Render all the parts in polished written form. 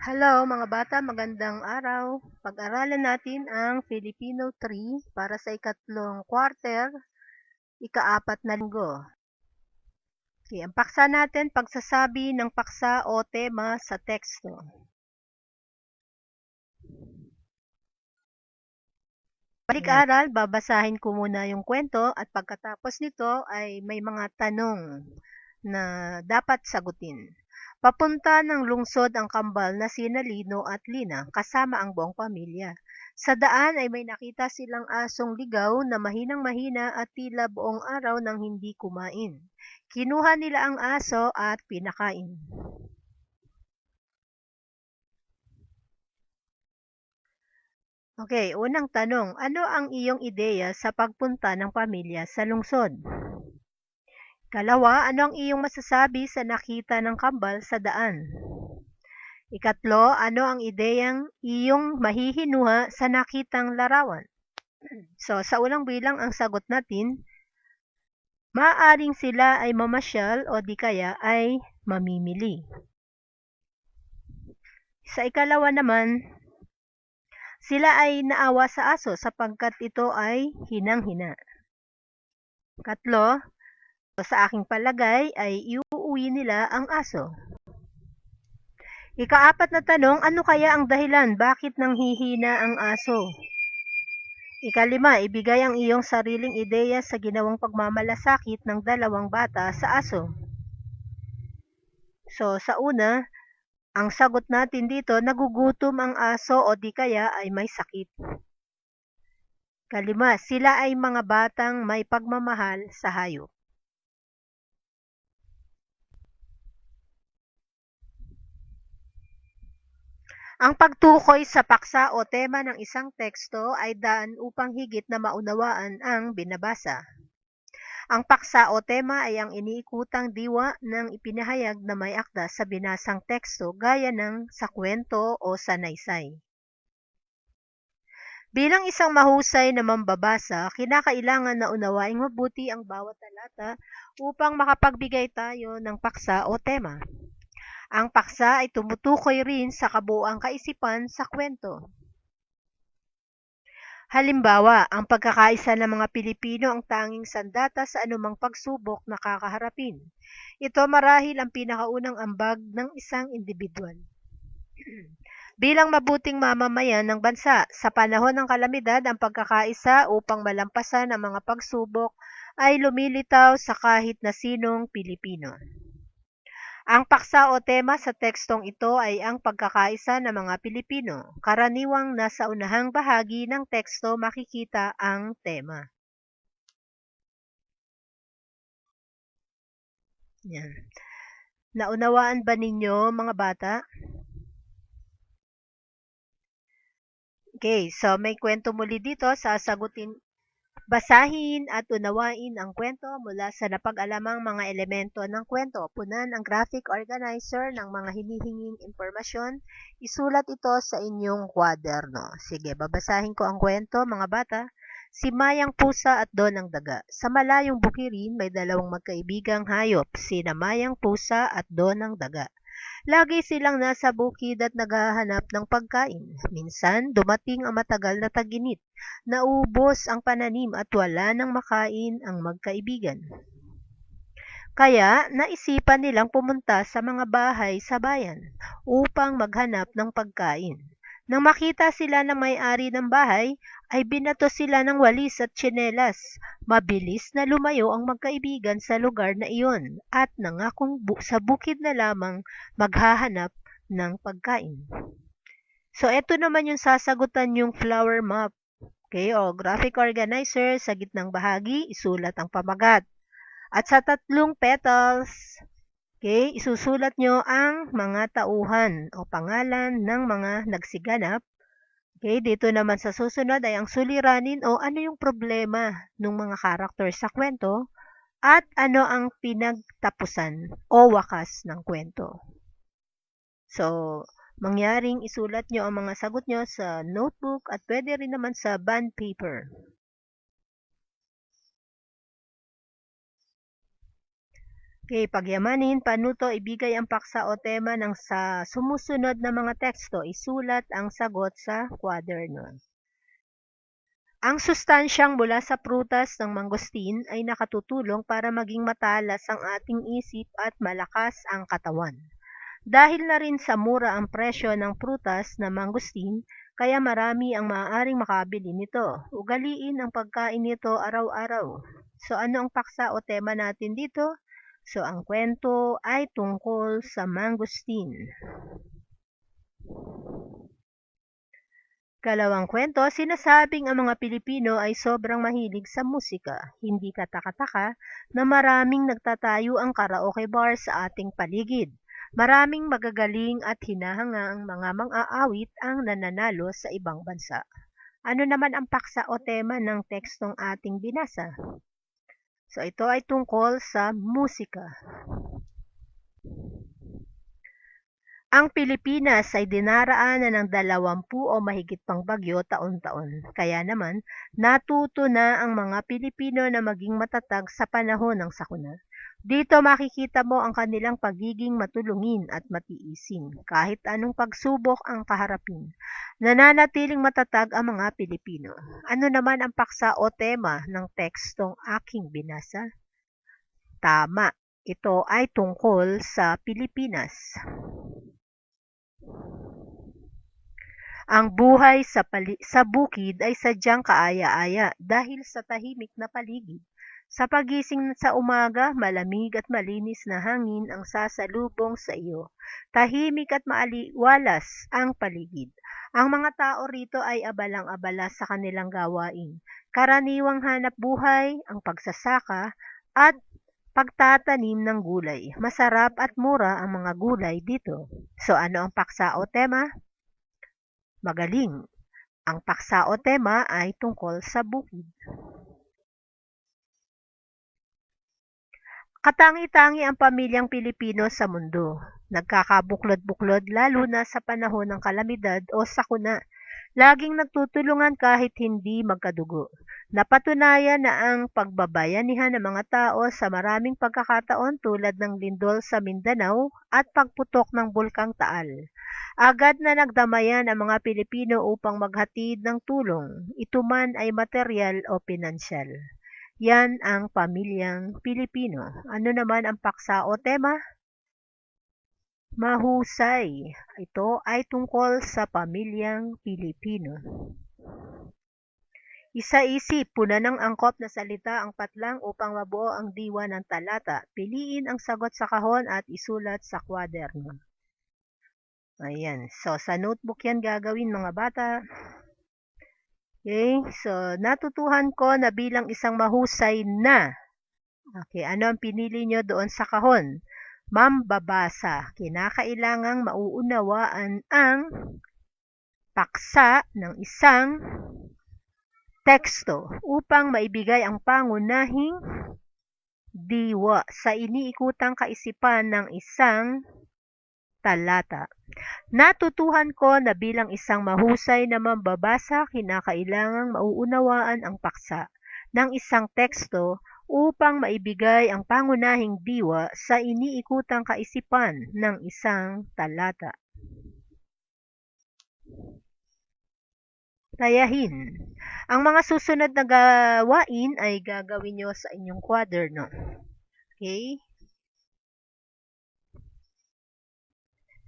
Hello mga bata, magandang araw. Pag-aralan natin ang Filipino 3 para sa ikatlong quarter, ika-4 na linggo. Okay, ang paksa natin, pagsasabi ng paksa o tema sa teksto. Balik-aral, babasahin ko muna yung kwento at pagkatapos nito ay may mga tanong na dapat sagutin. Papunta ng lungsod ang kambal na sina Lino at Lina kasama ang buong pamilya. Sa daan ay may nakita silang asong ligaw na mahinang-mahina at tila buong araw nang hindi kumain. Kinuha nila ang aso at pinakain. Okay, unang tanong, ano ang iyong ideya sa pagpunta ng pamilya sa lungsod? Ikalawa, ano ang iyong masasabi sa nakita ng kambal sa daan? Ikatlo, ano ang ideyang iyong mahihinuha sa nakitang larawan? So, sa unang bilang ang sagot natin, maaaring sila ay mamasyal o di kaya ay mamimili. Sa ikalawa naman, sila ay naawa sa aso sapagkat ito ay hinang-hina. Katlo, sa aking palagay ay iuuwi nila ang aso. Ika-4 na tanong, ano kaya ang dahilan bakit nanghihina ang aso? Ika-5, ibigay ang iyong sariling ideya sa ginawang pagmamalasakit ng dalawang bata sa aso. So, sa una, ang sagot natin dito, nagugutom ang aso o di kaya ay may sakit. Ika-5, sila ay mga batang may pagmamahal sa hayop. Ang pagtukoy sa paksa o tema ng isang teksto ay daan upang higit na maunawaan ang binabasa. Ang paksa o tema ay ang iniikutang diwa ng ipinahayag na may akda sa binasang teksto gaya ng sa kwento o sanaysay. Bilang isang mahusay na mambabasa, kinakailangan na unawaing mabuti ang bawat talata upang makapagbigay tayo ng paksa o tema. Ang paksa ay tumutukoy rin sa kabuuang kaisipan sa kwento. Halimbawa, ang pagkakaisa ng mga Pilipino ang tanging sandata sa anumang pagsubok na kakaharapin. Ito marahil ang pinakaunang ambag ng isang individual. Bilang mabuting mamamayan ng bansa, sa panahon ng kalamidad, ang pagkakaisa upang malampasan ang mga pagsubok ay lumilitaw sa kahit na sinong Pilipino. Ang paksa o tema sa tekstong ito ay ang pagkakaisa ng mga Pilipino. Karaniwang nasa unahang bahagi ng teksto makikita ang tema. Yan. Naunawaan ba ninyo mga bata? Okay, so may kwento muli dito, sasagutin. Basahin at unawain ang kwento mula sa napag-alamang mga elemento ng kwento. Punan ang graphic organizer ng mga hinihinging impormasyon. Isulat ito sa inyong kwaderno. Sige, babasahin ko ang kwento, mga bata. Si Mayang Pusa at Don ang Daga. Sa malayong bukirin, may dalawang magkaibigang hayop, sina Mayang Pusa at Don ang Daga. Lagi silang nasa bukid at naghahanap ng pagkain. Minsan, dumating ang matagal na taginit. Naubos ang pananim at wala nang makain ang magkaibigan. Kaya, naisipan nilang pumunta sa mga bahay sa bayan upang maghanap ng pagkain. Nang makita sila ng may-ari ng bahay, ay binato sila ng walis at tsinelas. Mabilis na lumayo ang magkaibigan sa lugar na iyon at nangakong sa bukid na lamang maghahanap ng pagkain. So, ito naman yung sasagutan yung flower map. Okay, o graphic organizer, sa gitnang bahagi, isulat ang pamagat. At sa 3 petals, okay, isusulat nyo ang mga tauhan o pangalan ng mga nagsiganap. Okay, dito naman sa susunod ay ang suliranin o ano yung problema ng mga karakter sa kwento at ano ang pinagtapusan o wakas ng kwento. So, mangyaring isulat nyo ang mga sagot nyo sa notebook at pwede rin naman sa bond paper. Okay, pagyamanin, paano to ibigay ang paksa o tema ng sa sumusunod na mga teksto? Isulat ang sagot sa kwaderno. Ang sustansyang mula sa prutas ng mangosteen ay nakatutulong para maging matalas ang ating isip at malakas ang katawan. Dahil na rin sa mura ang presyo ng prutas na mangosteen, kaya marami ang maaaring makabili nito. Ugaliin ang pagkain nito araw-araw. So ano ang paksa o tema natin dito? So ang kwento ay tungkol sa mangosteen. Kalawang kwento, sinasabing ang mga Pilipino ay sobrang mahilig sa musika. Hindi kataka-taka na maraming nagtatayo ang karaoke bar sa ating paligid. Maraming magagaling at hinahangang mga mang-aawit ang nananalo sa ibang bansa. Ano naman ang paksa o tema ng tekstong ating binasa? So ito ay tungkol sa musika. Ang Pilipinas ay dinaraanan ng 20 o mahigit pang bagyo taon-taon. Kaya naman, natuto na ang mga Pilipino na maging matatag sa panahon ng sakuna. Dito makikita mo ang kanilang pagiging matulungin at matiisin. Kahit anong pagsubok ang kaharapin, nananatiling matatag ang mga Pilipino. Ano naman ang paksa o tema ng tekstong aking binasa? Tama, ito ay tungkol sa Pilipinas. Ang buhay sa bukid ay sadyang kaaya-aya dahil sa tahimik na paligid. Sa pagising sa umaga, malamig at malinis na hangin ang sasalubong sa iyo. Tahimik at maaliwalas ang paligid. Ang mga tao rito ay abalang-abala sa kanilang gawain. Karaniwang hanap buhay, ang pagsasaka at pagtatanim ng gulay. Masarap at mura ang mga gulay dito. So ano ang paksa o tema? Magaling. Ang paksa o tema ay tungkol sa bukid. Katangi-tangi ang pamilyang Pilipino sa mundo. Nagkakabuklod-buklod lalo na sa panahon ng kalamidad o sakuna. Laging nagtutulungan kahit hindi magkadugo. Napatunayan na ang pagbabayanihan ng mga tao sa maraming pagkakataon tulad ng lindol sa Mindanao at pagputok ng Bulkang Taal. Agad na nagdamayan ang mga Pilipino upang maghatid ng tulong, ito man ay materyal o pinansyal. Yan ang pamilyang Pilipino. Ano naman ang paksa o tema? Mahusay. Ito ay tungkol sa pamilyang Pilipino. Isa-isip, punan ng angkop na salita ang patlang upang mabuo ang diwa ng talata. Piliin ang sagot sa kahon at isulat sa kwaderno. Ayan. So, sa notebook yan gagawin mga bata. Okay. So, natutuhan ko na bilang isang mahusay na. Okay. Ano ang pinili nyo doon sa kahon? Mambabasa. Kinakailangang mauunawaan ang paksa ng isang teksto upang maibigay ang pangunahing diwa sa iniikutang kaisipan ng isang talata. Natutuhan ko na bilang isang mahusay na mambabasa, kinakailangang mauunawaan ang paksa ng isang teksto upang maibigay ang pangunahing diwa sa iniikutang kaisipan ng isang talata. Tayahin. Ang mga susunod na gawain ay gagawin nyo sa inyong kwaderno. Okay?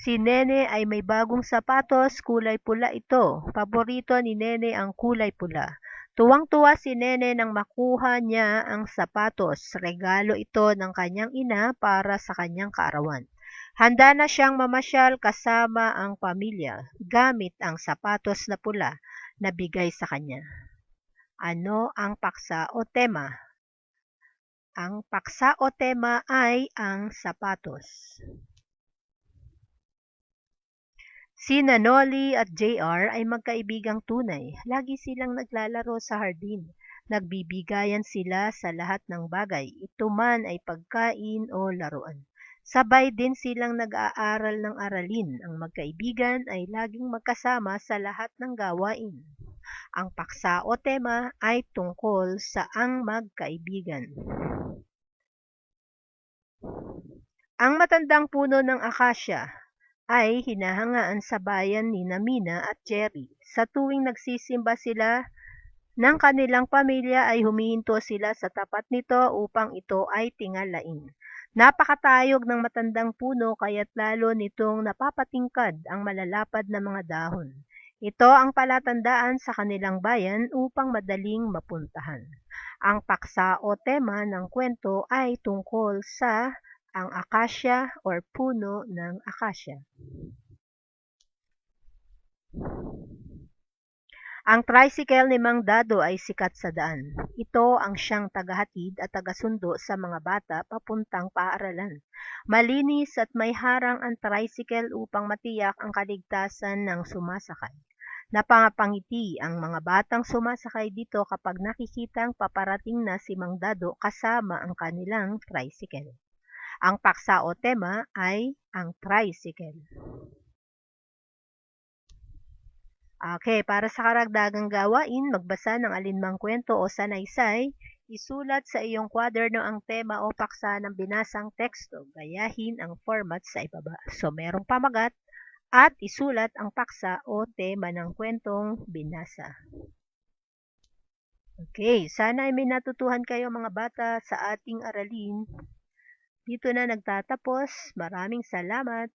Si Nene ay may bagong sapatos, kulay pula ito. Paborito ni Nene ang kulay pula. Tuwang-tuwa si Nene nang makuha niya ang sapatos. Regalo ito ng kanyang ina para sa kanyang kaarawan. Handa na siyang mamasyal kasama ang pamilya, gamit ang sapatos na pula na bigay sa kanya. Ano ang paksa o tema? Ang paksa o tema ay ang sapatos. Sina Nolly at JR ay magkaibigang tunay. Lagi silang naglalaro sa hardin. Nagbibigayan sila sa lahat ng bagay. Ito man ay pagkain o laruan. Sabay din silang nag-aaral ng aralin. Ang magkaibigan ay laging magkasama sa lahat ng gawain. Ang paksa o tema ay tungkol sa ang magkaibigan. Ang matandang puno ng akasya ay hinahangaan sa bayan ni Mina at Jerry. Sa tuwing nagsisimba sila ng kanilang pamilya ay humihinto sila sa tapat nito upang ito ay tingalain. Napakatayog ng matandang puno kaya't lalo nitong napapatingkad ang malalapad na mga dahon. Ito ang palatandaan sa kanilang bayan upang madaling mapuntahan. Ang paksa o tema ng kwento ay tungkol sa ang akasya or puno ng akasya. Ang tricycle ni Mang Dado ay sikat sa daan. Ito ang siyang tagahatid at tagasundo sa mga bata papuntang paaralan. Malinis at may harang ang tricycle upang matiyak ang kaligtasan ng sumasakay. Napangapangiti ang mga batang sumasakay dito kapag nakikitang paparating na si Mang Dado kasama ang kanilang tricycle. Ang paksa o tema ay ang tricycle. Okay, para sa karagdagang gawain, magbasa ng alinmang kwento o sanaysay, isulat sa iyong kwaderno ang tema o paksa ng binasang teksto. Gayahin ang format sa ibaba. So, merong pamagat at isulat ang paksa o tema ng kwentong binasa. Okay, sana ay may natutuhan kayo mga bata sa ating aralin. Dito na nagtatapos. Maraming salamat.